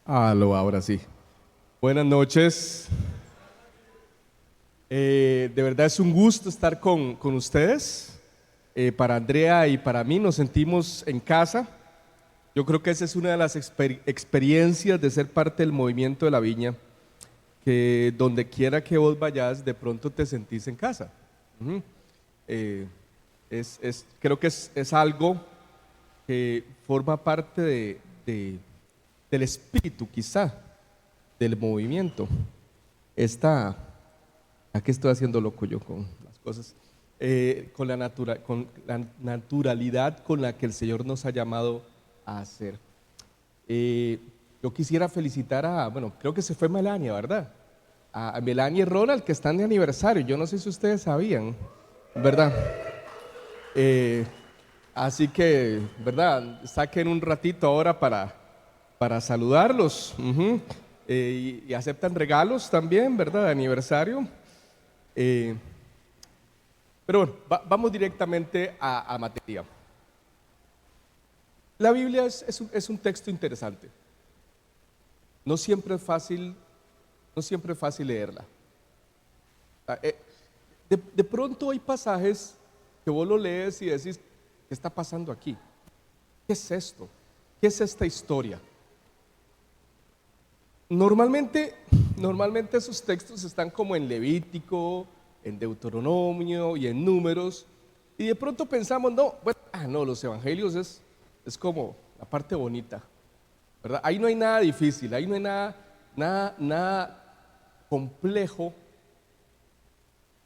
Aló, ahora sí. Buenas noches. De verdad es un gusto estar con ustedes. Para Andrea y para mí nos sentimos en casa. Yo creo que esa es una de las experiencias de ser parte del movimiento de la Viña, que donde quiera que vos vayas, de pronto te sentís en casa. Ujú. Eh, Creo que es algo que forma parte del espíritu, quizá, del movimiento. Esta, aquí estoy haciendo loco yo con las cosas. Con la naturalidad con la que el Señor nos ha llamado a hacer. Eh, yo quisiera felicitar bueno, creo que se fue Melania, ¿verdad? A Melania y Ronald, que están de aniversario. Yo no sé si ustedes sabían, ¿verdad? Eh, Así que, ¿verdad? Saquen un ratito ahora para saludarlos. Ujú. Y aceptan regalos también, ¿verdad? De aniversario. Eh, pero bueno, vamos directamente a materia. La Biblia es un texto interesante. No siempre es fácil, no siempre es fácil leerla. Ah, de pronto hay pasajes que vos lo lees y decís, ¿qué está pasando aquí? ¿Qué es esto? ¿Qué es esta historia? Normalmente, normalmente esos textos están como en Levítico, en Deuteronomio y en Números, y de pronto pensamos, no, bueno, no, los evangelios es como la parte bonita, ¿verdad? Ahí no hay nada difícil, ahí no hay nada complejo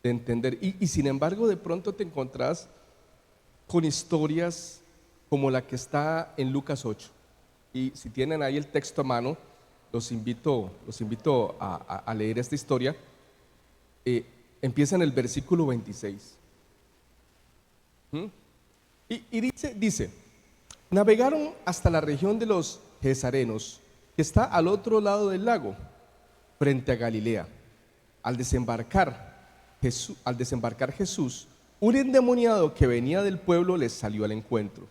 de entender. Y sin embargo, de pronto te encontrás con historias como la que está en Lucas 8. Y si tienen ahí el texto a mano, los invito a leer esta historia. Eh, Empieza en el versículo 26. ¿Mm? Y dice, navegaron hasta la región de los Gesarenos, que está al otro lado del lago, frente a Galilea. Al desembarcar Jesús, un endemoniado que venía del pueblo les salió al encuentro.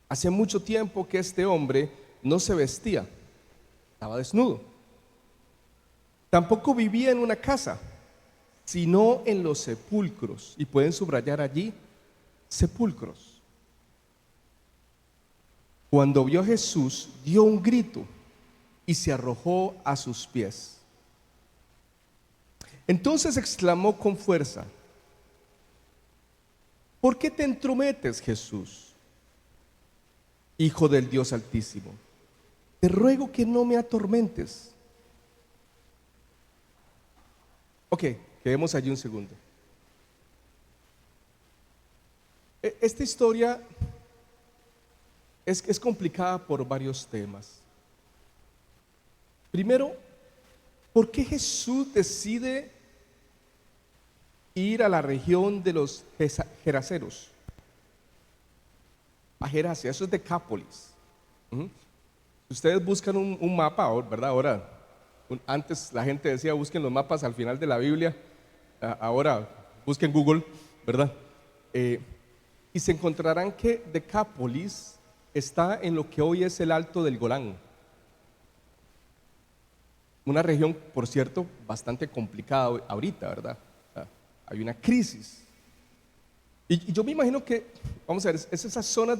Hace mucho tiempo que este hombre no se vestía, estaba desnudo. Tampoco vivía en una casa, sino en los sepulcros. Y pueden subrayar allí, sepulcros. Cuando vio a Jesús, dio un grito y se arrojó a sus pies. Entonces exclamó con fuerza, ¿por qué te entrometes, Jesús, Hijo del Dios Altísimo? Te ruego que no me atormentes. Ok, quedemos allí un segundo. Esta historia es complicada por varios temas. Primero, ¿por qué Jesús decide ir a la región de los Gerasenos? A Geracia, eso es Decápolis. Ujú. Si ustedes buscan un mapa, ¿verdad? Ahora, antes la gente decía busquen los mapas al final de la Biblia, ahora busquen Google, ¿verdad? Eh, y se encontrarán que Decápolis está en lo que hoy es el Alto del Golán. Una región, por cierto, bastante complicada ahorita, ¿verdad? Hay una crisis. Y yo me imagino que, vamos a ver, es esa zona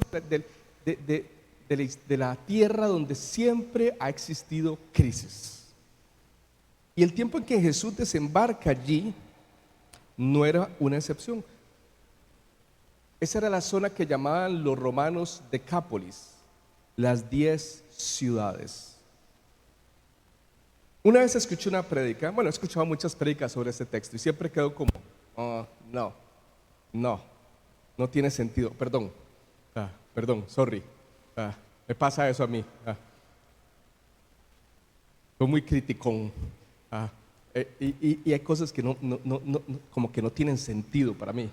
de la tierra donde siempre ha existido crisis. Y el tiempo en que Jesús desembarca allí no era una excepción. Esa era la zona que llamaban los romanos Decápolis, las 10 ciudades. Una vez escuché una prédica, bueno, he escuchado muchas prédicas sobre este texto y siempre quedo como, "Oh, no tiene sentido, perdón, sorry, me pasa eso a mí, soy muy criticón, y hay cosas que como que no tienen sentido para mí.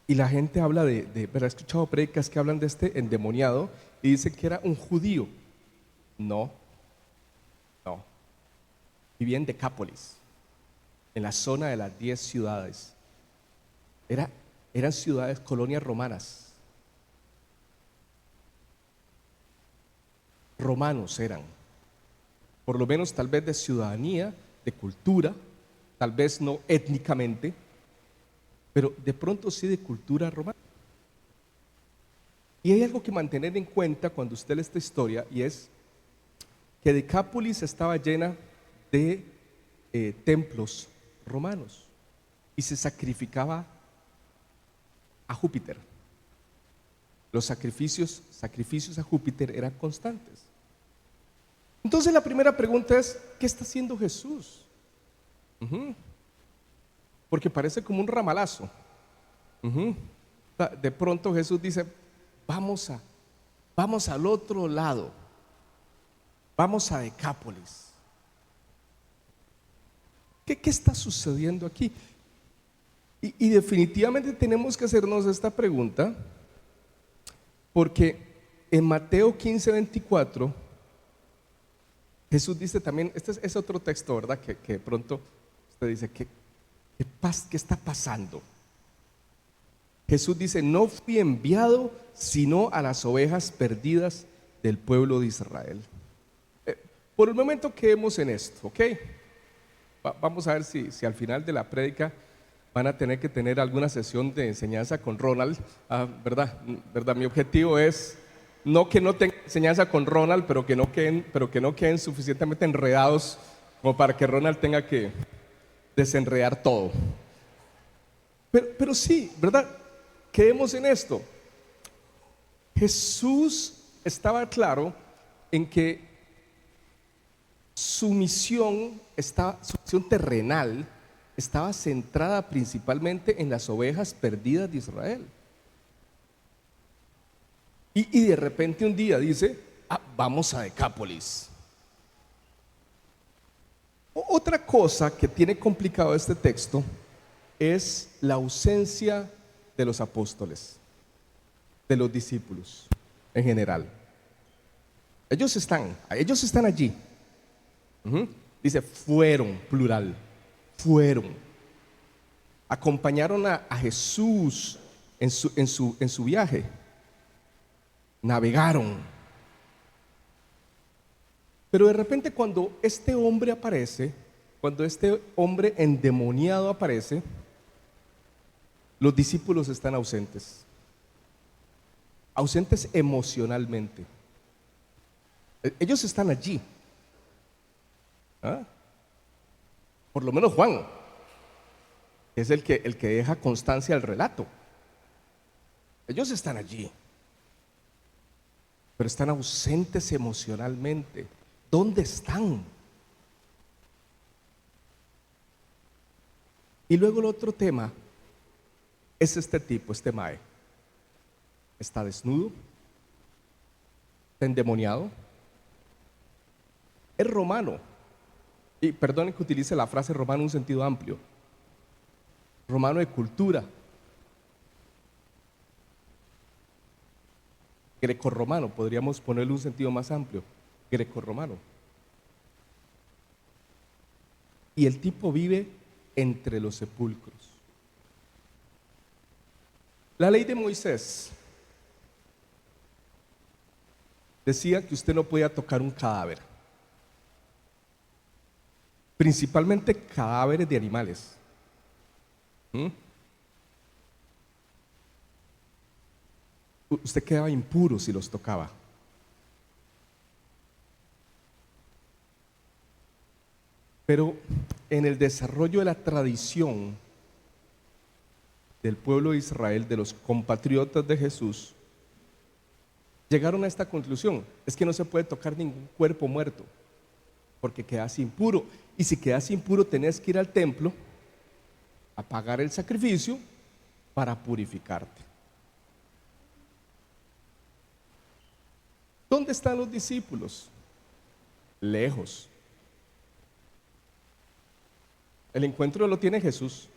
Y la gente habla pero he escuchado prédicas que hablan de este endemoniado y dicen que era un judío. No, no. Vivía en Decápolis, en la zona de las 10 ciudades. Eran ciudades, colonias romanas. romanos eran, por lo menos tal vez de ciudadanía, de cultura, tal vez no étnicamente, pero de pronto sí de cultura romana. Y hay algo que mantener en cuenta cuando usted lee esta historia, y es que Decápolis estaba llena de templos romanos y se sacrificaba a Júpiter. Los sacrificios a Júpiter eran constantes. Entonces la primera pregunta es, ¿qué está haciendo Jesús? Porque parece como un ramalazo. De pronto Jesús dice, vamos al otro lado, vamos a Decápolis. ¿Qué está sucediendo aquí? Y definitivamente tenemos que hacernos esta pregunta, porque en Mateo 15:24 Jesús dice también, este es otro texto, ¿verdad? Que de pronto usted dice, ¿qué está pasando? Jesús dice, no fui enviado sino a las ovejas perdidas del pueblo de Israel. Por el momento quedemos en esto, ¿ok? Vamos a ver si al final de la prédica van a tener que tener alguna sesión de enseñanza con Ronald, ¿verdad? Mi objetivo es que no tengan enseñanza con Ronald, pero que no queden suficientemente enredados como para que Ronald tenga que desenredar todo. Pero sí, ¿verdad? Quedemos en esto. Jesús estaba claro en que su misión terrenal estaba centrada principalmente en las ovejas perdidas de Israel. Y de repente un día dice, vamos a Decápolis. Otra cosa que tiene complicado este texto es la ausencia de los apóstoles, de los discípulos en general. Ellos están allí. Dice, fueron, plural, fueron. Acompañaron a Jesús en su viaje. Navegaron. Pero de repente cuando este hombre aparece, cuando este hombre endemoniado aparece, los discípulos están ausentes emocionalmente. Ellos están allí. Por lo menos Juan es el que deja constancia al relato. Ellos están allí, pero están ausentes emocionalmente. ¿Dónde están? Y luego el otro tema es este mae. Está desnudo, está endemoniado, es romano. Y perdonen que utilice la frase romano en un sentido amplio. Romano de cultura. Grecorromano, podríamos ponerle un sentido más amplio. Grecorromano. Y el tipo vive entre los sepulcros. La ley de Moisés decía que usted no podía tocar un cadáver, principalmente cadáveres de animales. Usted quedaba impuro si los tocaba. Pero en el desarrollo de la tradición del pueblo de Israel, de los compatriotas de Jesús, llegaron a esta conclusión: es que no se puede tocar ningún cuerpo muerto, porque quedas impuro. Y si quedas impuro, tenés que ir al templo a pagar el sacrificio para purificarte. ¿Dónde están los discípulos? Lejos. El encuentro lo tiene Jesús.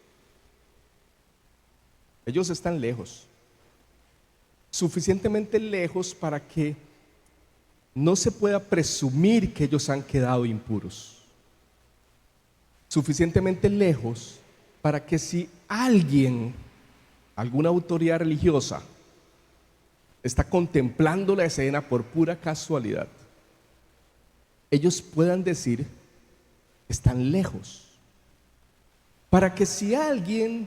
Ellos están lejos, suficientemente lejos para que no se pueda presumir que ellos han quedado impuros, suficientemente lejos para que si alguna autoridad religiosa está contemplando la escena por pura casualidad, ellos puedan decir que están lejos. Para que si alguien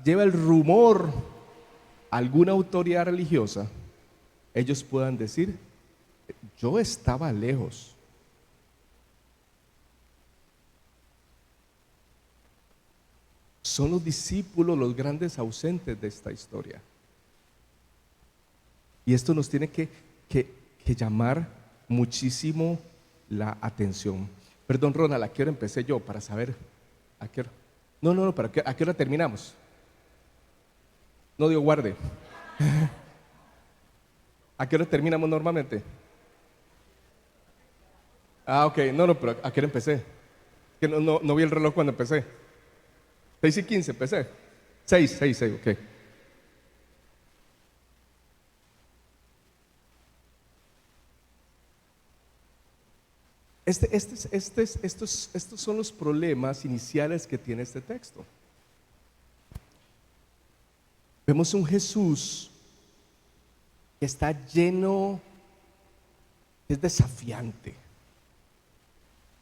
lleva el rumor a alguna autoridad religiosa, ellos puedan decir: yo estaba lejos. Son los discípulos los grandes ausentes de esta historia. Y esto nos tiene que llamar muchísimo la atención. Perdón, Ronald, ¿a qué hora empecé yo? Para saber a qué hora. No, pero ¿a qué hora terminamos? No, Dios guarde. ¿A qué hora terminamos normalmente? Ok, no, pero ¿a qué hora empecé? Que no vi el reloj cuando empecé. 6:15 empecé. 6, ok. Estos son los problemas iniciales que tiene este texto. Vemos un Jesús que está lleno, es desafiante,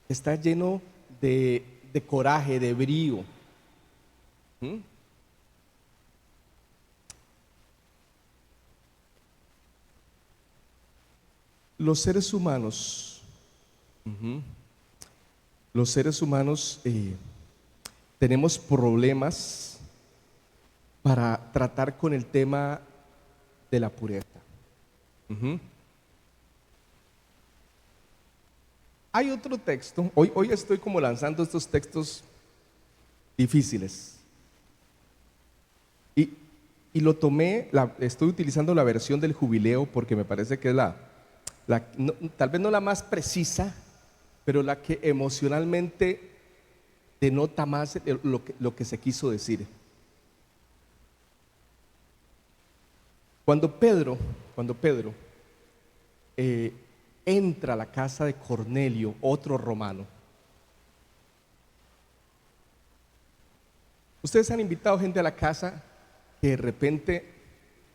está lleno de coraje, de brío. Los seres humanos, tenemos problemas para tratar con el tema de la pureza. Hay otro texto, hoy estoy como lanzando estos textos difíciles y lo tomé, estoy utilizando la versión del Jubileo porque me parece que es tal vez no la más precisa, pero la que emocionalmente denota más lo que se quiso decir. Cuando Pedro entra a la casa de Cornelio, otro romano. ¿Ustedes han invitado gente a la casa que de repente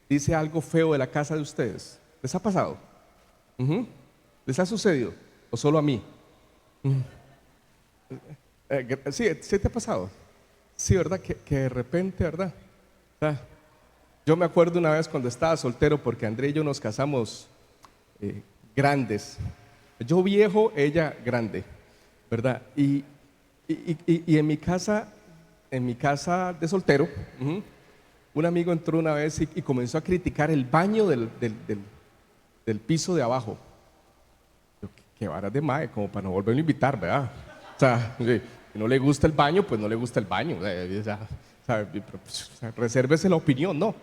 dice algo feo de la casa de ustedes? ¿Les ha pasado? ¿Les ha sucedido? ¿O solo a mí? Sí te ha pasado. Sí, ¿verdad? Que de repente, ¿verdad? Yo me acuerdo una vez cuando estaba soltero, porque André y yo nos casamos grandes. Yo viejo, ella grande, ¿verdad? Y en mi casa de soltero, un amigo entró una vez y comenzó a criticar el baño del piso de abajo. Yo, qué varas de mae, como para no volverlo a invitar, ¿verdad? O sea, si no le gusta el baño, pues no le gusta el baño. Resérvese la opinión, ¿no?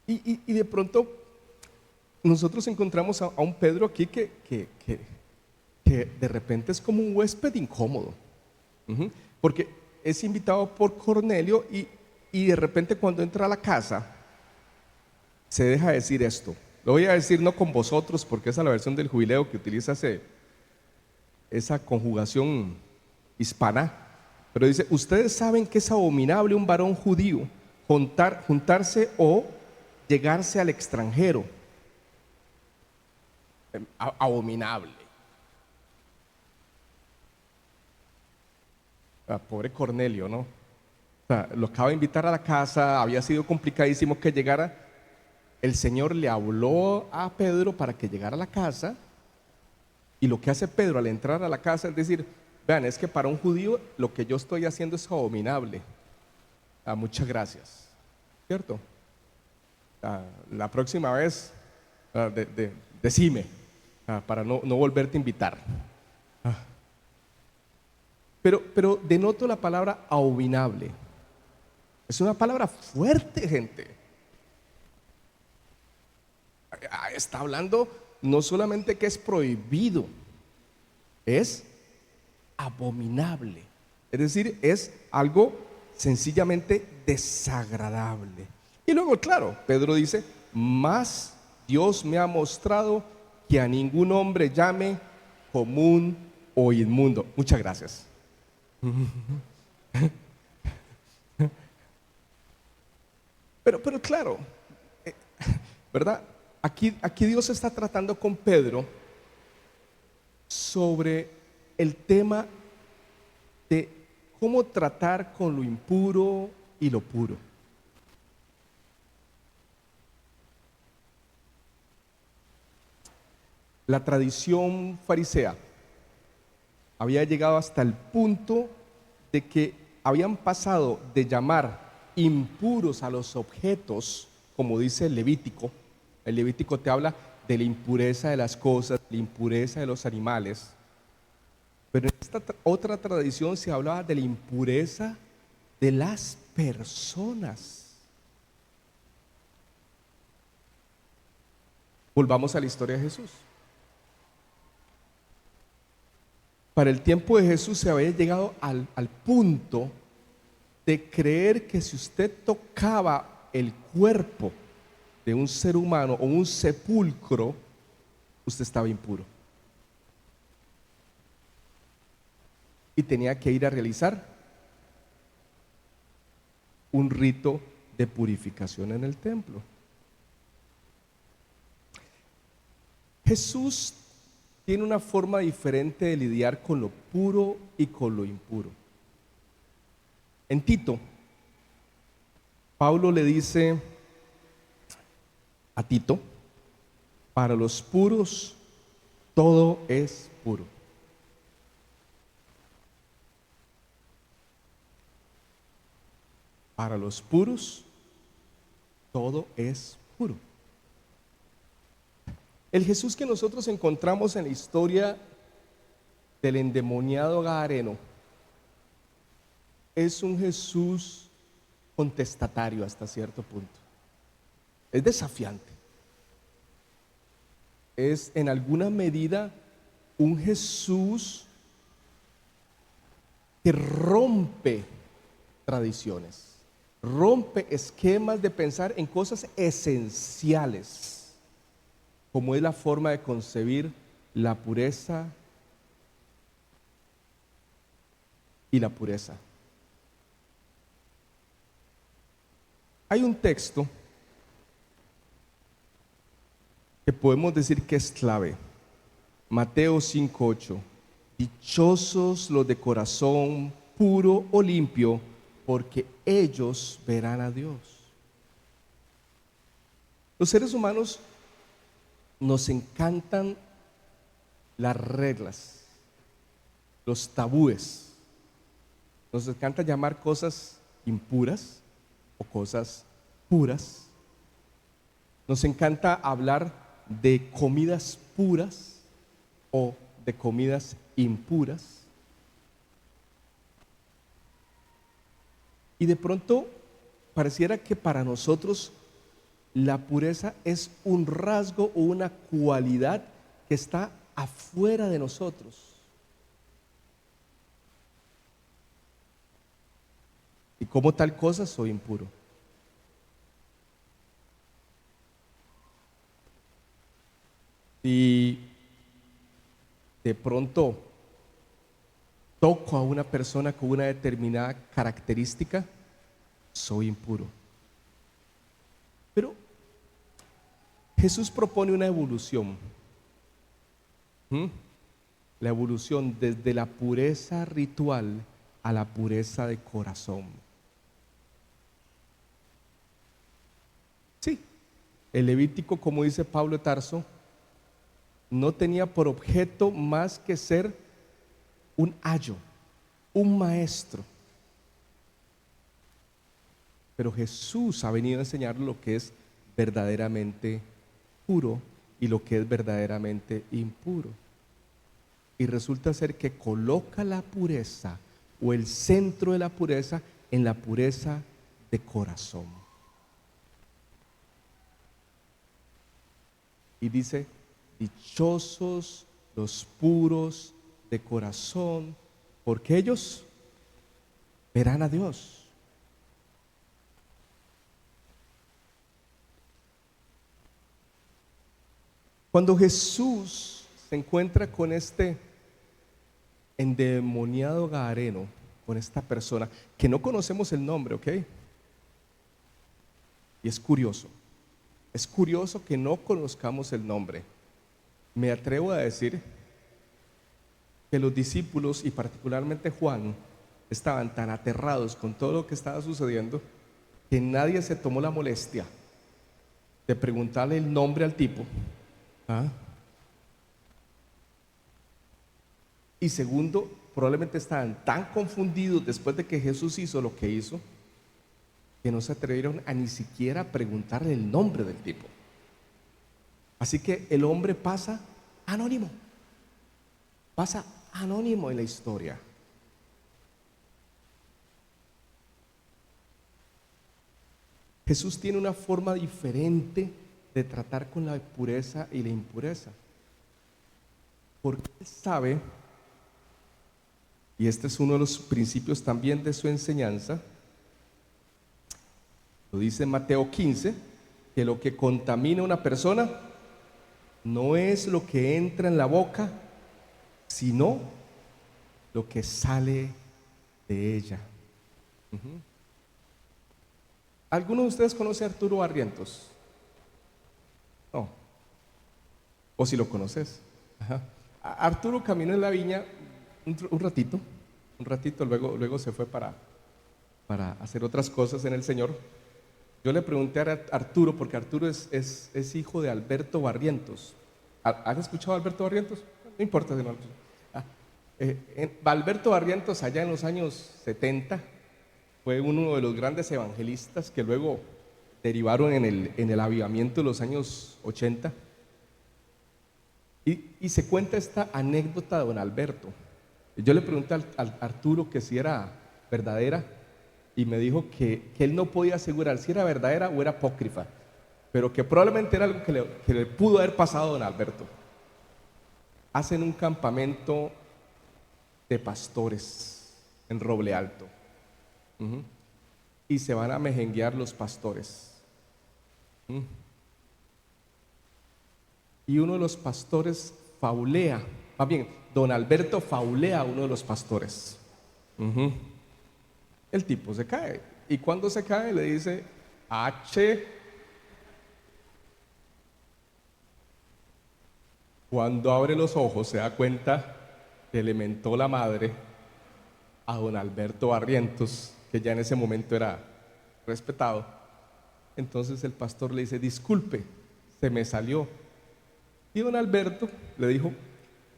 Y de pronto nosotros encontramos a un Pedro aquí que de repente es como un huésped incómodo, porque es invitado por Cornelio y de repente cuando entra a la casa se deja decir esto. Lo voy a decir no con vosotros, porque esa es la versión del Jubileo que utiliza esa conjugación hispana, pero dice: ustedes saben que es abominable un varón judío juntarse o llegarse al extranjero. Abominable. Pobre Cornelio, ¿no? O sea, lo acaba de invitar a la casa, había sido complicadísimo que llegara. El Señor le habló a Pedro para que llegara a la casa, y lo que hace Pedro al entrar a la casa es decir: vean, es que para un judío lo que yo estoy haciendo es abominable. Muchas gracias, ¿cierto? La próxima vez decime, para no volverte a invitar. Pero denoto la palabra abominable. Es una palabra fuerte, gente. Está hablando no solamente que es prohibido, es abominable. Es decir, es algo sencillamente desagradable. Y luego, claro, Pedro dice: más Dios me ha mostrado que a ningún hombre llame común o inmundo. Muchas gracias. Pero claro, eh, ¿verdad? Aquí Dios está tratando con Pedro sobre el tema de cómo tratar con lo impuro y lo puro. La tradición farisea había llegado hasta el punto de que habían pasado de llamar impuros a los objetos, como dice el Levítico te habla de la impureza de las cosas, la impureza de los animales, pero en esta otra tradición se hablaba de la impureza de las personas. Volvamos a la historia de Jesús. Para el tiempo de Jesús se había llegado al punto de creer que si usted tocaba el cuerpo de un ser humano o un sepulcro, usted estaba impuro. Y tenía que ir a realizar un rito de purificación en el templo. Jesús tiene una forma diferente de lidiar con lo puro y con lo impuro. En Tito, Pablo le dice a Tito, para los puros todo es puro. Para los puros todo es puro. El Jesús que nosotros encontramos en la historia del endemoniado gadareno es un Jesús contestatario hasta cierto punto. Es desafiante. Es en alguna medida un Jesús que rompe tradiciones, rompe esquemas de pensar en cosas esenciales, como es la forma de concebir la pureza y la pureza. Hay un texto que podemos decir que es clave. Mateo 5:8. Dichosos los de corazón puro o limpio, porque ellos verán a Dios. Los seres humanos nos encantan las reglas, los tabúes. Nos encanta llamar cosas impuras o cosas puras. Nos encanta hablar de comidas puras o de comidas impuras. Y de pronto pareciera que para nosotros la pureza es un rasgo o una cualidad que está afuera de nosotros. Y como tal cosa soy impuro. Y de pronto toco a una persona con una determinada característica, soy impuro. Pero Jesús propone una evolución. La evolución desde la pureza ritual a la pureza de corazón. Sí, el Levítico, como dice Pablo de Tarso, no tenía por objeto más que ser un ayo, un maestro. Pero Jesús ha venido a enseñar lo que es verdaderamente puro y lo que es verdaderamente impuro. Y resulta ser que coloca la pureza o el centro de la pureza en la pureza de corazón. Y dice, dichosos los puros de corazón, porque ellos verán a Dios. Cuando Jesús se encuentra con este endemoniado gadareno, con esta persona, que no conocemos el nombre, ¿ok? Y es curioso que no conozcamos el nombre. Me atrevo a decir que los discípulos y particularmente Juan estaban tan aterrados con todo lo que estaba sucediendo que nadie se tomó la molestia de preguntarle el nombre al tipo. ¿Ah? Y segundo, probablemente estaban tan confundidos después de que Jesús hizo lo que hizo, que no se atrevieron a ni siquiera preguntarle el nombre del tipo. Así que el hombre anónimo, pasa anónimo en la historia. Jesús tiene una forma diferente de tratar con la pureza y la impureza, porque Él sabe, y este es uno de los principios también de su enseñanza, lo dice en Mateo 15, que lo que contamina a una persona no es lo que entra en la boca, sino lo que sale de ella. ¿Alguno de ustedes conoce a Arturo Barrientos? No. ¿O si lo conoces? Ajá. Arturo caminó en la viña un ratito, luego se fue para hacer otras cosas en el Señor. Yo le pregunté a Arturo, porque Arturo es hijo de Alberto Barrientos. ¿Han escuchado a Alberto Barrientos? No importa si no. Alberto Barrientos, allá en los años 70, fue uno de los grandes evangelistas que luego derivaron en el avivamiento de los años 80. Y se cuenta esta anécdota de don Alberto. Yo le pregunté al Arturo que si era verdadera, y me dijo que él no podía asegurar si era verdadera o era apócrifa, pero que probablemente era algo que le pudo haber pasado a don Alberto. Hacen un campamento de pastores en Roble Alto. Y se van a mejenguear los pastores. Y uno de los pastores faulea, más bien, don Alberto faulea a uno de los pastores. El tipo se cae. Y cuando se cae le dice, H. Cuando abre los ojos se da cuenta que le mentó la madre a don Alberto Barrientos, que ya en ese momento era respetado. Entonces el pastor le dice, disculpe, se me salió. Y don Alberto le dijo,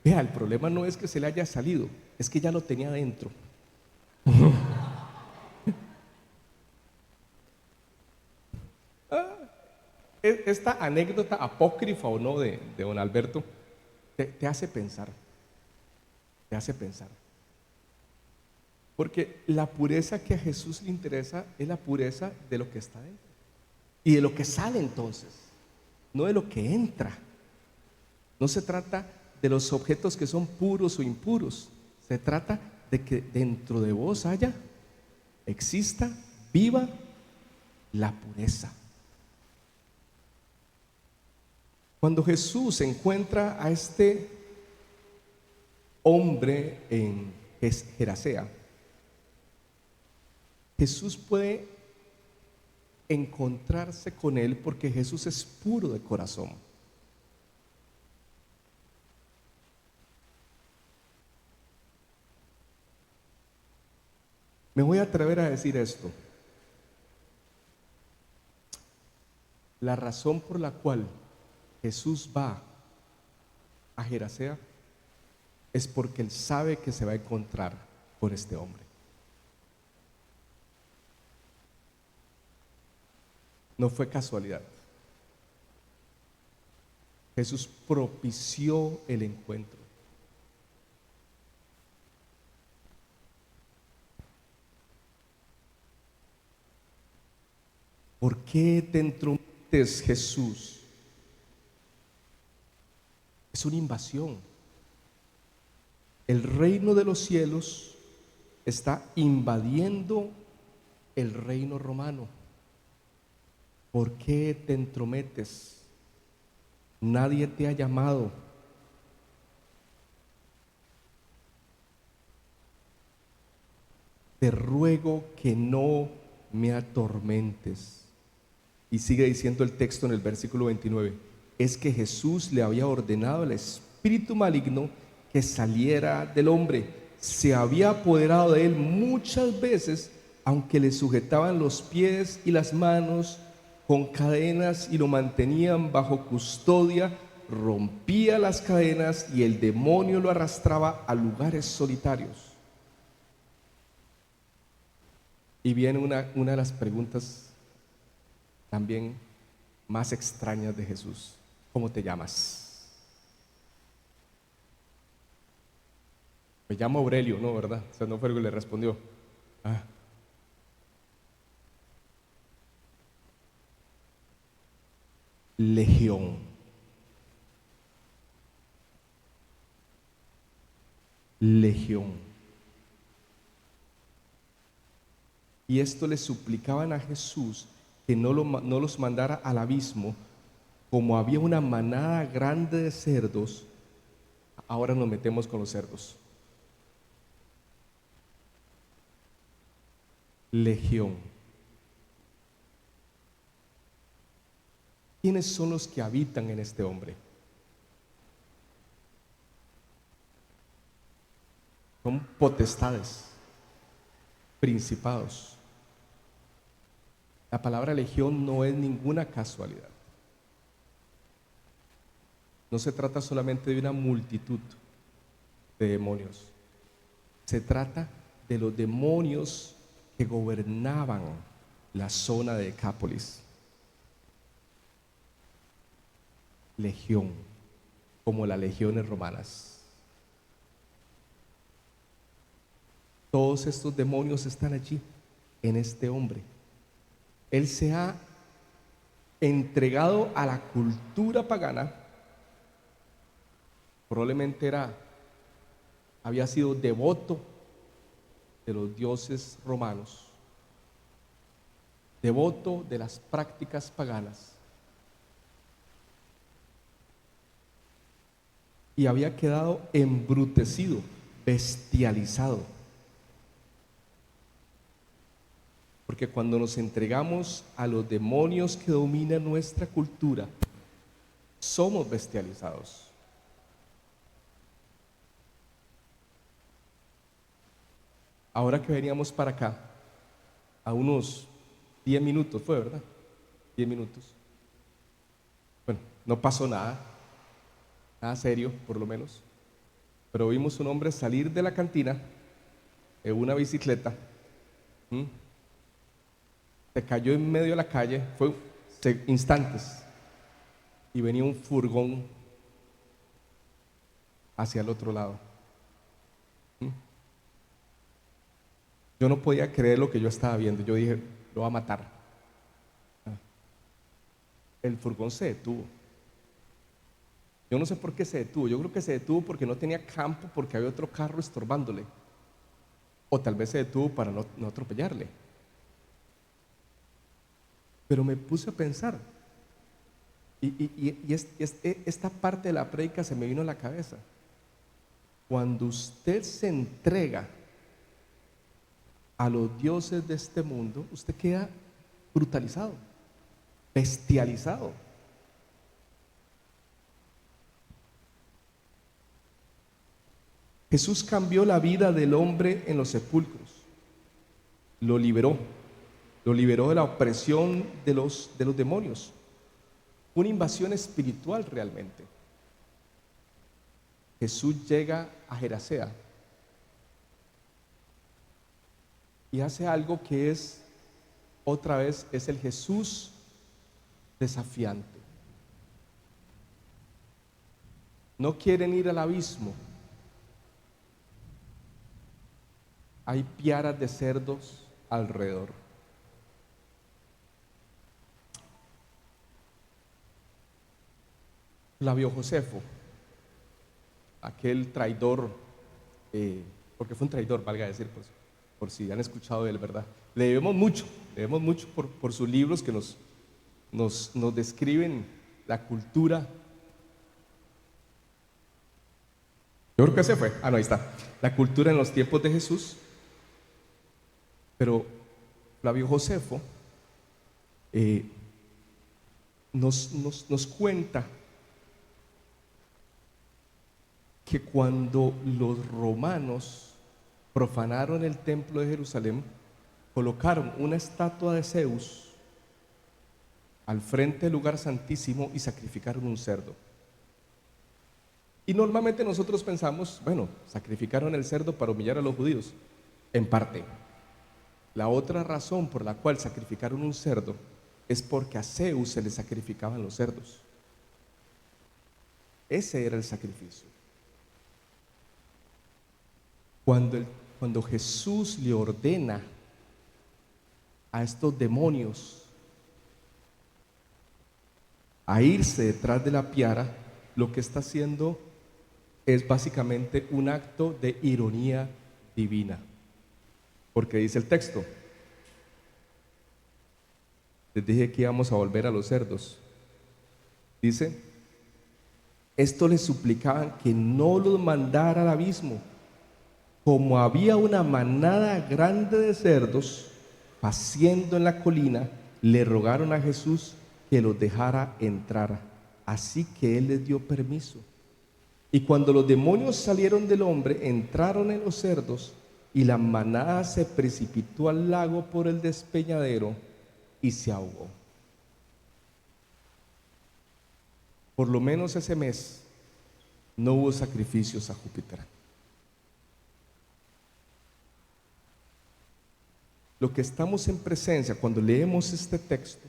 vea, el problema no es que se le haya salido, es que ya lo tenía dentro. Esta anécdota apócrifa o no de don Alberto te hace pensar, porque la pureza que a Jesús le interesa es la pureza de lo que está dentro y de lo que sale entonces, no de lo que entra. No se trata de los objetos que son puros o impuros, se trata de que dentro de vos exista, viva la pureza. Cuando Jesús encuentra a este hombre en Gerasea, Jesús puede encontrarse con él porque Jesús es puro de corazón. Me voy a atrever a decir esto. La razón por la cual Jesús va a Gerasea es porque él sabe que se va a encontrar con este hombre. No fue casualidad. Jesús propició el encuentro. ¿Por qué te entrometes, Jesús? Es una invasión. El reino de los cielos está invadiendo el reino romano. ¿Por qué te entrometes? Nadie te ha llamado. Te ruego que no me atormentes. Y sigue diciendo el texto en el versículo 29, es que Jesús le había ordenado al espíritu maligno que saliera del hombre. Se había apoderado de él muchas veces, aunque le sujetaban los pies y las manos con cadenas y lo mantenían bajo custodia, rompía las cadenas y el demonio lo arrastraba a lugares solitarios. Y viene una de las preguntas también más extrañas de Jesús. ¿Cómo te llamas? Me llamo Aurelio, ¿no? ¿Verdad? O sea, no fue algo que le respondió. Ah. Legión. Legión. Y esto le suplicaban a Jesús que no los mandara al abismo. Como había una manada grande de cerdos, ahora nos metemos con los cerdos. Legión. ¿Quiénes son los que habitan en este hombre? Son potestades, principados. La palabra legión no es ninguna casualidad. No se trata solamente de una multitud de demonios. Se trata de los demonios que gobernaban la zona de Decápolis. Legión, como las legiones romanas. Todos estos demonios están allí, en este hombre. Él se ha entregado a la cultura pagana. Probablemente había sido devoto de los dioses romanos, devoto de las prácticas paganas, y había quedado embrutecido, bestializado. Porque cuando nos entregamos a los demonios que dominan nuestra cultura, somos bestializados. Ahora que veníamos para acá, a unos 10 minutos fue, ¿verdad? 10 minutos. Bueno, no pasó nada serio, por lo menos. Pero vimos un hombre salir de la cantina en una bicicleta. Se cayó en medio de la calle, fue instantes, y venía un furgón hacia el otro lado. Yo no podía creer lo que yo estaba viendo. Yo dije, lo va a matar. El furgón se detuvo. Yo no sé por qué se detuvo. Yo creo que se detuvo porque no tenía campo, porque había otro carro estorbándole. O tal vez se detuvo para no atropellarle. Pero me puse a pensar. Y esta parte de la prédica se me vino a la cabeza. Cuando usted se entrega a los dioses de este mundo, usted queda brutalizado, bestializado. Jesús cambió la vida del hombre en los sepulcros, lo liberó de la opresión de los demonios, una invasión espiritual realmente. Jesús llega a Gerasea y hace algo que es, otra vez, es el Jesús desafiante. No quieren ir al abismo. Hay piaras de cerdos alrededor. Flavio Josefo, aquel traidor, porque fue un traidor, valga decir, por si han escuchado de él, ¿verdad? Le debemos mucho por sus libros que nos describen la cultura. Yo creo que se fue. No, ahí está. La cultura en los tiempos de Jesús. Pero Flavio Josefo nos cuenta que cuando los romanos profanaron el templo de Jerusalén, colocaron una estatua de Zeus al frente del lugar santísimo y sacrificaron un cerdo. Y normalmente nosotros pensamos, bueno, sacrificaron el cerdo para humillar a los judíos. En parte. La otra razón por la cual sacrificaron un cerdo es porque a Zeus se le sacrificaban los cerdos. Ese era el sacrificio. Cuando Jesús le ordena a estos demonios a irse detrás de la piara, lo que está haciendo es básicamente un acto de ironía divina. Porque dice el texto, les dije que íbamos a volver a los cerdos. Dice, esto les suplicaban que no los mandara al abismo. Como había una manada grande de cerdos paciendo en la colina, le rogaron a Jesús que los dejara entrar. Así que él les dio permiso. Y cuando los demonios salieron del hombre, entraron en los cerdos, y la manada se precipitó al lago por el despeñadero y se ahogó. Por lo menos ese mes no hubo sacrificios a Júpiter. Lo que estamos en presencia cuando leemos este texto,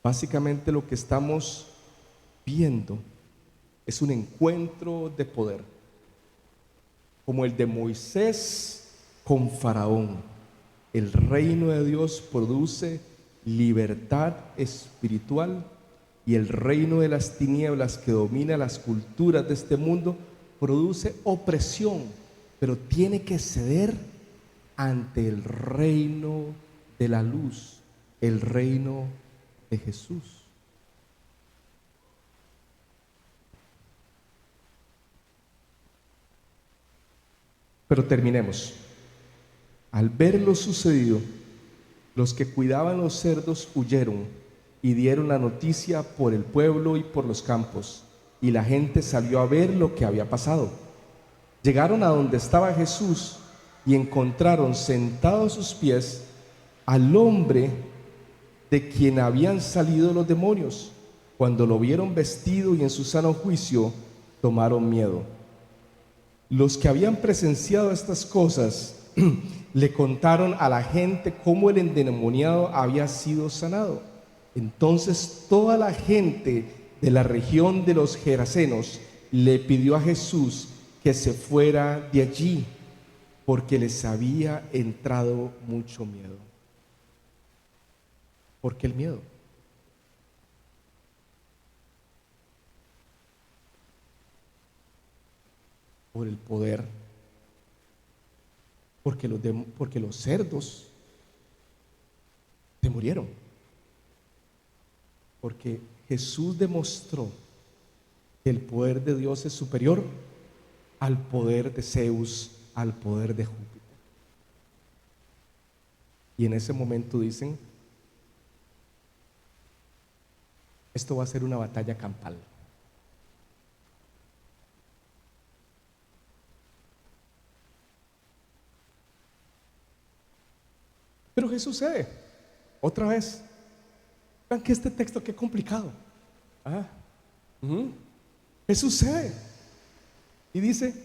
básicamente lo que estamos viendo es un encuentro de poder, como el de Moisés con Faraón. El reino de Dios produce libertad espiritual, y el reino de las tinieblas, que domina las culturas de este mundo, produce opresión, pero tiene que ceder ante el reino de la luz, el reino de Jesús. Pero terminemos. Al ver lo sucedido, los que cuidaban los cerdos huyeron y dieron la noticia por el pueblo y por los campos, y la gente salió a ver lo que había pasado. Llegaron a donde estaba Jesús y encontraron sentado a sus pies al hombre de quien habían salido los demonios. Cuando lo vieron vestido y en su sano juicio, tomaron miedo. Los que habían presenciado estas cosas le contaron a la gente cómo el endemoniado había sido sanado. Entonces toda la gente de la región de los Gerasenos le pidió a Jesús que se fuera de allí, porque les había entrado mucho miedo. ¿Por qué el miedo? Por el poder. Porque los cerdos se murieron. Porque Jesús demostró que el poder de Dios es superior al poder de Zeus, al poder de Júpiter. Y en ese momento dicen, esto va a ser una batalla campal. Pero ¿qué sucede? Otra vez, vean que este texto qué complicado. ¿Qué sucede? Y dice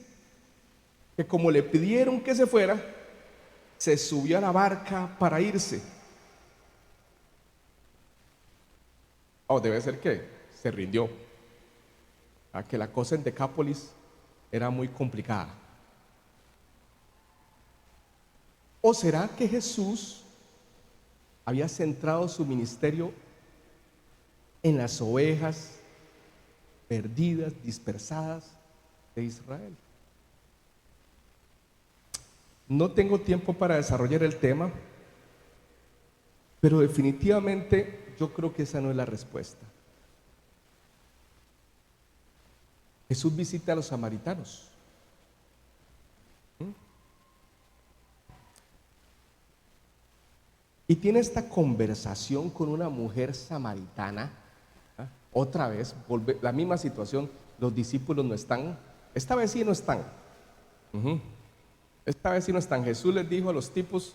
que como le pidieron que se fuera, se subió a la barca para irse. Debe ser que se rindió. Que la cosa en Decápolis era muy complicada. ¿O será que Jesús había centrado su ministerio en las ovejas perdidas, dispersadas de Israel? No tengo tiempo para desarrollar el tema, pero definitivamente yo creo que esa no es la respuesta. Jesús visita a los samaritanos. Y tiene esta conversación con una mujer samaritana Otra vez, la misma situación, los discípulos no están, esta vez sí no están. Ujú. Esta vez sí no están. Jesús les dijo a los tipos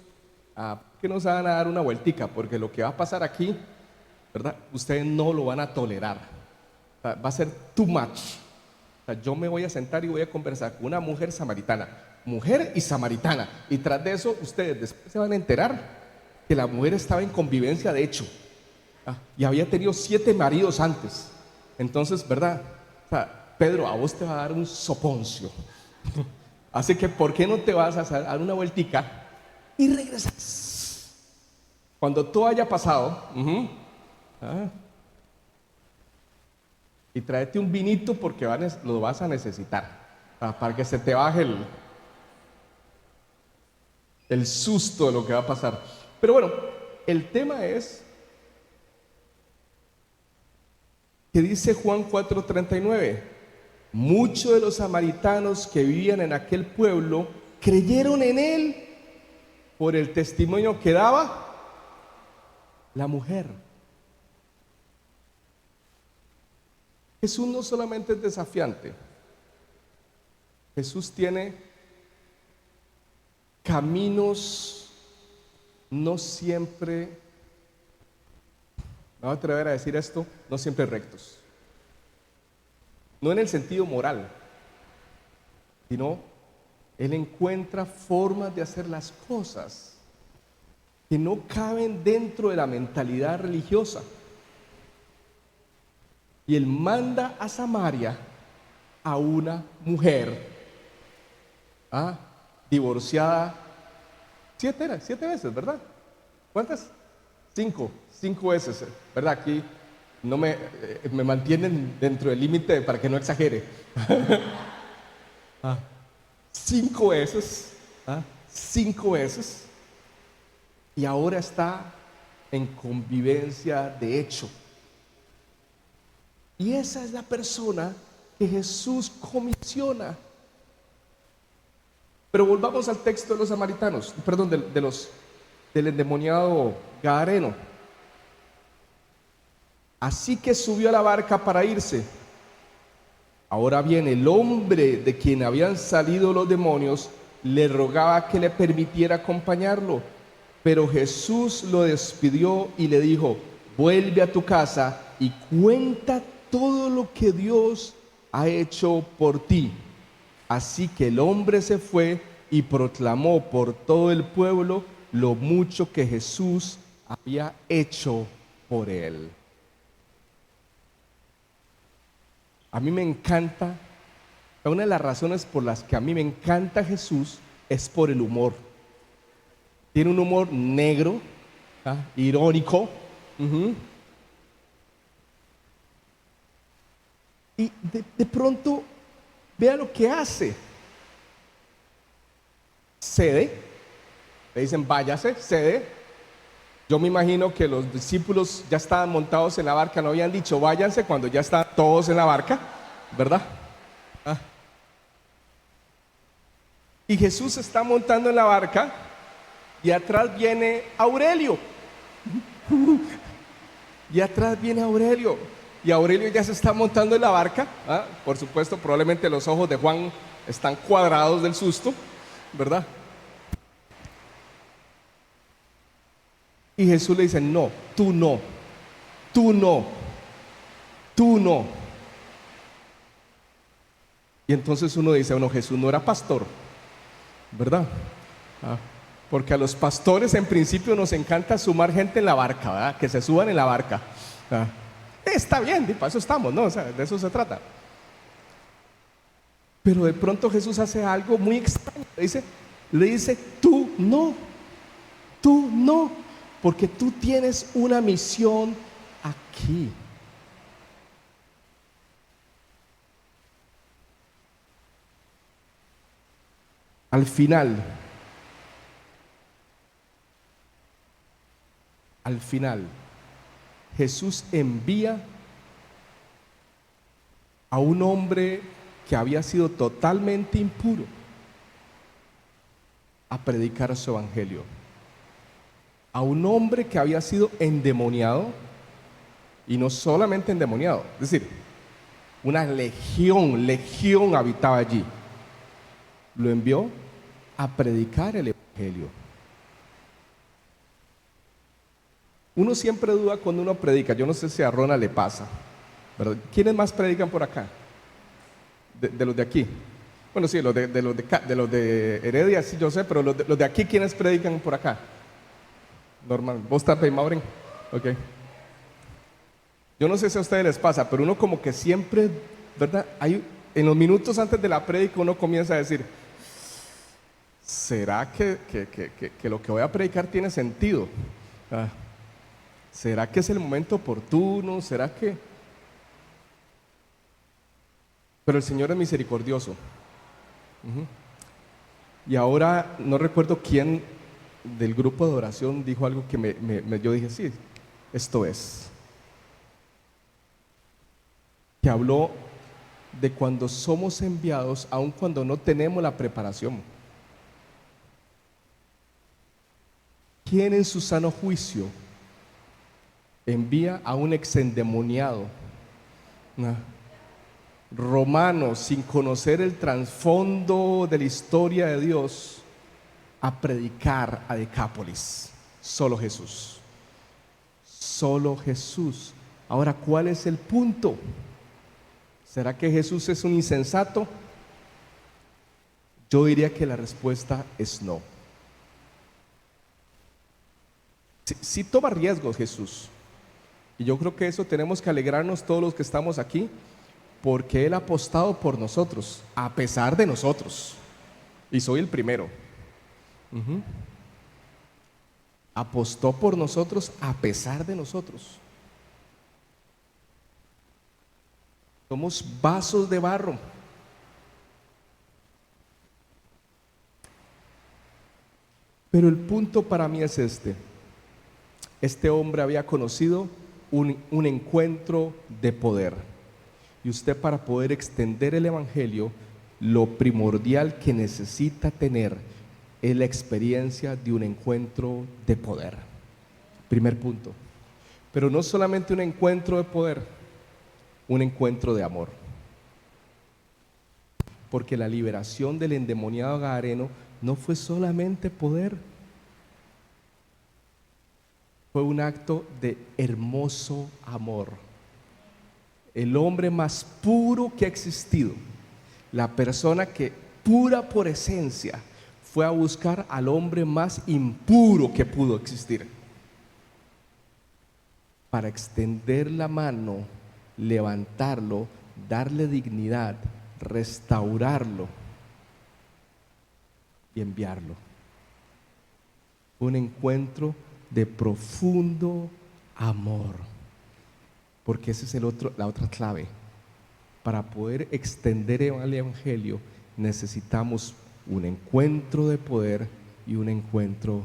que nos van a dar una vueltica, porque lo que va a pasar aquí, ¿verdad? Ustedes no lo van a tolerar. O sea, va a ser too much. O sea, yo me voy a sentar y voy a conversar con una mujer y samaritana, y tras de eso ustedes después se van a enterar que la mujer estaba en convivencia de hecho, y había tenido 7 maridos antes. Entonces, ¿verdad? O sea, Pedro, a vos te va a dar un soponcio. Así que, ¿por qué no te vas a dar una vueltica y regresas? Cuando todo haya pasado, y tráete un vinito porque lo vas a necesitar, para que se te baje el susto de lo que va a pasar. Pero bueno, el tema es que dice Juan 4:39, muchos de los samaritanos que vivían en aquel pueblo creyeron en él por el testimonio que daba la mujer. Jesús no solamente es desafiante, Jesús tiene caminos no siempre, me voy a atrever a decir esto, no siempre rectos. No en el sentido moral, sino Él encuentra formas de hacer las cosas que no caben dentro de la mentalidad religiosa. Y Él manda a Samaria a una mujer divorciada 7 veces, ¿verdad? ¿Cuántas? 5 veces, ¿verdad? Aquí no me mantienen dentro del límite para que no exagere. 5 veces, 5 veces, y ahora está en convivencia de hecho. Y esa es la persona que Jesús comisiona. Pero volvamos al texto de los samaritanos, perdón, del endemoniado gadareno. Así que subió a la barca para irse. Ahora bien, el hombre de quien habían salido los demonios le rogaba que le permitiera acompañarlo. Pero Jesús lo despidió y le dijo: vuelve a tu casa y cuenta todo lo que Dios ha hecho por ti. Así que el hombre se fue y proclamó por todo el pueblo lo mucho que Jesús había hecho por él. A mí me encanta, una de las razones por las que a mí me encanta Jesús es por el humor. Tiene un humor negro, irónico. Y de pronto, vea lo que hace. Cede, le dicen váyase, cede. Yo me imagino que los discípulos ya estaban montados en la barca, no habían dicho váyanse cuando ya están todos en la barca, ¿verdad? Y Jesús se está montando en la barca y atrás viene Aurelio. Y atrás viene Aurelio. Y Aurelio ya se está montando en la barca. Por supuesto, probablemente los ojos de Juan están cuadrados del susto, ¿verdad? Y Jesús le dice: no, tú no, tú no, tú no. Y entonces uno dice: bueno, Jesús no era pastor, ¿verdad? Porque a los pastores en principio nos encanta sumar gente en la barca, ¿verdad? Que se suban en la barca. Está bien, para eso estamos, ¿no? O sea, de eso se trata. Pero de pronto Jesús hace algo muy extraño. Le dice: tú no, porque tú tienes una misión aquí. Al final, Jesús envía a un hombre que había sido totalmente impuro a predicar su evangelio. A un hombre que había sido endemoniado Y no solamente endemoniado, es decir, una legión habitaba allí. Lo envió a predicar el evangelio. Uno siempre duda cuando uno predica. Yo no sé si a Ronald le pasa, ¿verdad? ¿Quiénes más predican por acá? De los de aquí. Bueno, sí, de los de Heredia, sí, yo sé, pero los de aquí, ¿quiénes predican por acá? Normal. ¿Vos también, Maureen? Ok. Yo no sé si a ustedes les pasa, pero uno como que siempre, ¿verdad? En los minutos antes de la prédica uno comienza a decir, ¿será que lo que voy a predicar tiene sentido? Ah, ¿será que es el momento oportuno? ¿Será que...? Pero el Señor es misericordioso. Y ahora no recuerdo quién del grupo de oración dijo algo que yo dije, sí, esto es. Que habló de cuando somos enviados, aun cuando no tenemos la preparación. ¿Quién en su sano juicio envía a un exendemoniado romano sin conocer el trasfondo de la historia de Dios a predicar a Decápolis? Solo Jesús. Solo Jesús. Ahora, ¿cuál es el punto? ¿Será que Jesús es un insensato? Yo diría que la respuesta es no. Sí toma riesgos Jesús. Y yo creo que eso tenemos que alegrarnos todos los que estamos aquí, porque Él ha apostado por nosotros, a pesar de nosotros. Y soy el primero. Apostó por nosotros a pesar de nosotros. Somos vasos de barro. Pero el punto para mí es este. Este hombre había conocido un encuentro de poder. Y usted, para poder extender el evangelio, lo primordial que necesita tener es la experiencia de un encuentro de poder. Primer punto. Pero no solamente un encuentro de poder, un encuentro de amor. Porque la liberación del endemoniado gadareno no fue solamente poder, fue un acto de hermoso amor. El hombre más puro que ha existido, la persona que pura por esencia fue a buscar al hombre más impuro que pudo existir, para extender la mano, levantarlo, darle dignidad, restaurarlo y enviarlo. Un encuentro de profundo amor, porque esa es la otra clave. Para poder extender el evangelio necesitamos un encuentro de poder y un encuentro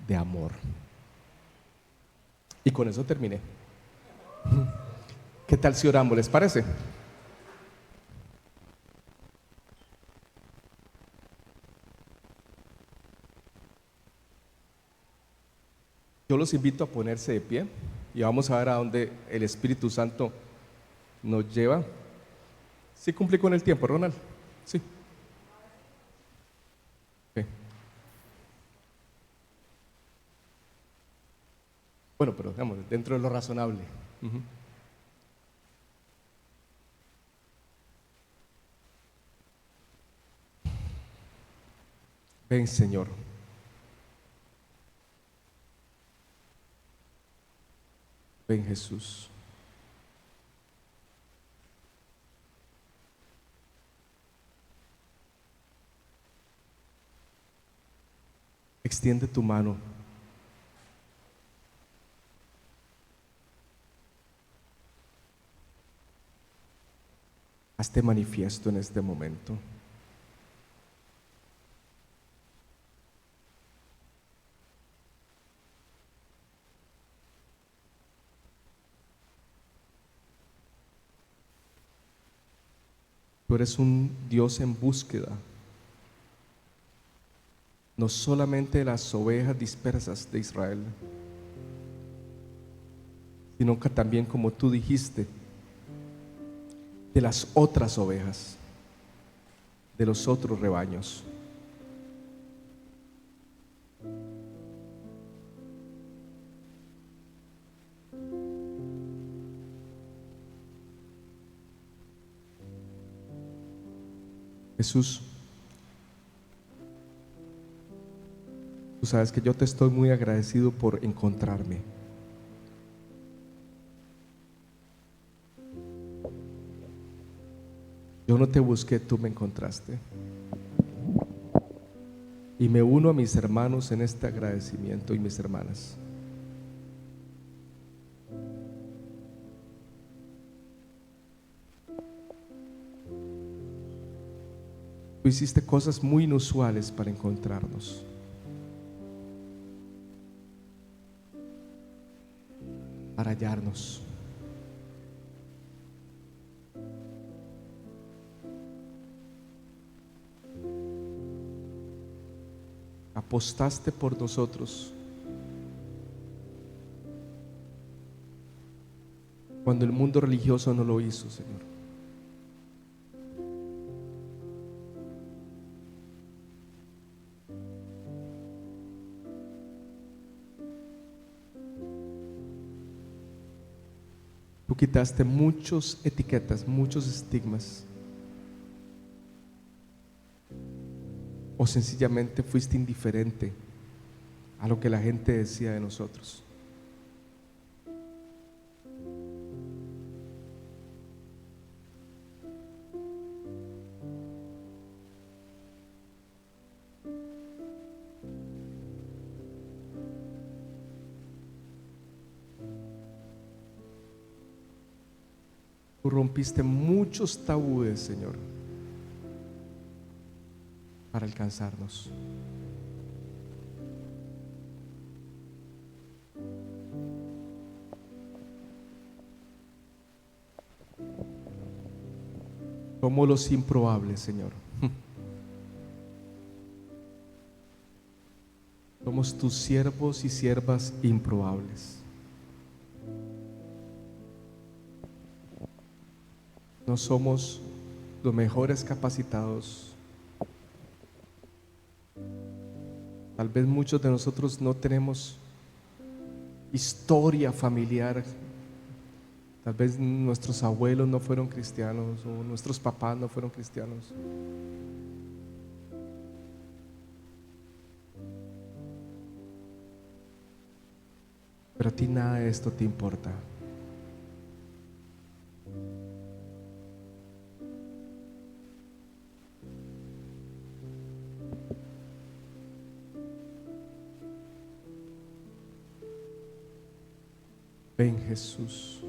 de amor. Y con eso terminé. ¿Qué tal si oramos? ¿Les parece? Yo los invito a ponerse de pie y vamos a ver a dónde el Espíritu Santo nos lleva. ¿Sí cumplí con el tiempo, Ronald? Sí. Okay. Bueno, pero digamos, dentro de lo razonable. Ven, Señor. Ven, Jesús. Extiende tu mano. Hazte manifiesto en este momento. Tú eres un Dios en búsqueda, no solamente de las ovejas dispersas de Israel, sino que también, como tú dijiste, de las otras ovejas, de los otros rebaños. Jesús, tú sabes que yo te estoy muy agradecido por encontrarme. Yo no te busqué, tú me encontraste. Y me uno a mis hermanos en este agradecimiento y mis hermanas. Tú hiciste cosas muy inusuales para encontrarnos. Para hallarnos. Apostaste por nosotros cuando el mundo religioso no lo hizo, Señor. Tú quitaste muchas etiquetas, muchos estigmas. O sencillamente fuiste indiferente a lo que la gente decía de nosotros. Tú rompiste muchos tabúes, Señor, para alcanzarnos. Somos los improbables, Señor. Somos tus siervos y siervas improbables. No somos los mejores capacitados. Tal vez muchos de nosotros no tenemos historia familiar. Tal vez nuestros abuelos no fueron cristianos o nuestros papás no fueron cristianos. Pero a ti nada de esto te importa. Ven, Jesús.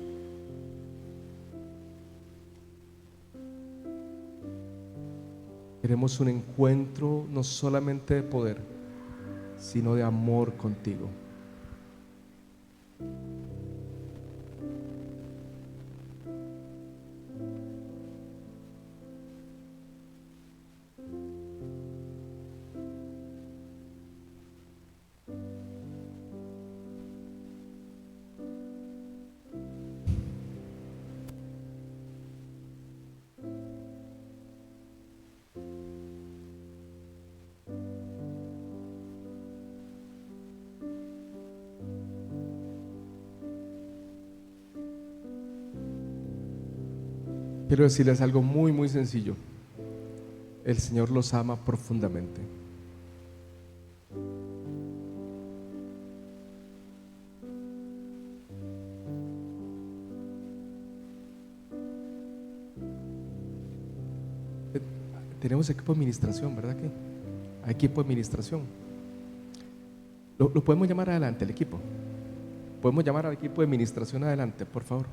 Queremos un encuentro no solamente de poder, sino de amor contigo. Quiero decirles algo muy, muy sencillo. El Señor los ama profundamente. Tenemos equipo de administración, ¿verdad que? Hay equipo de administración. Lo podemos llamar adelante, el equipo. Podemos llamar al equipo de administración adelante, por favor.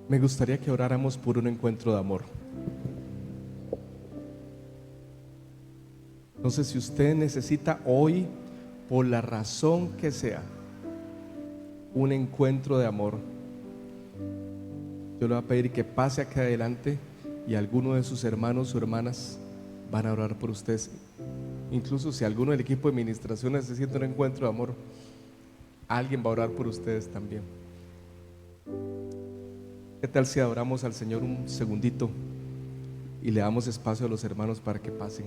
Me gustaría que oráramos por un encuentro de amor. No sé si usted necesita hoy por la razón que sea, un encuentro de amor, yo le voy a pedir que pase acá adelante y alguno de sus hermanos o hermanas van a orar por ustedes. Incluso si alguno del equipo de administración necesita un encuentro de amor, alguien va a orar por ustedes también. ¿Qué tal si adoramos al Señor un segundito y le damos espacio a los hermanos para que pasen?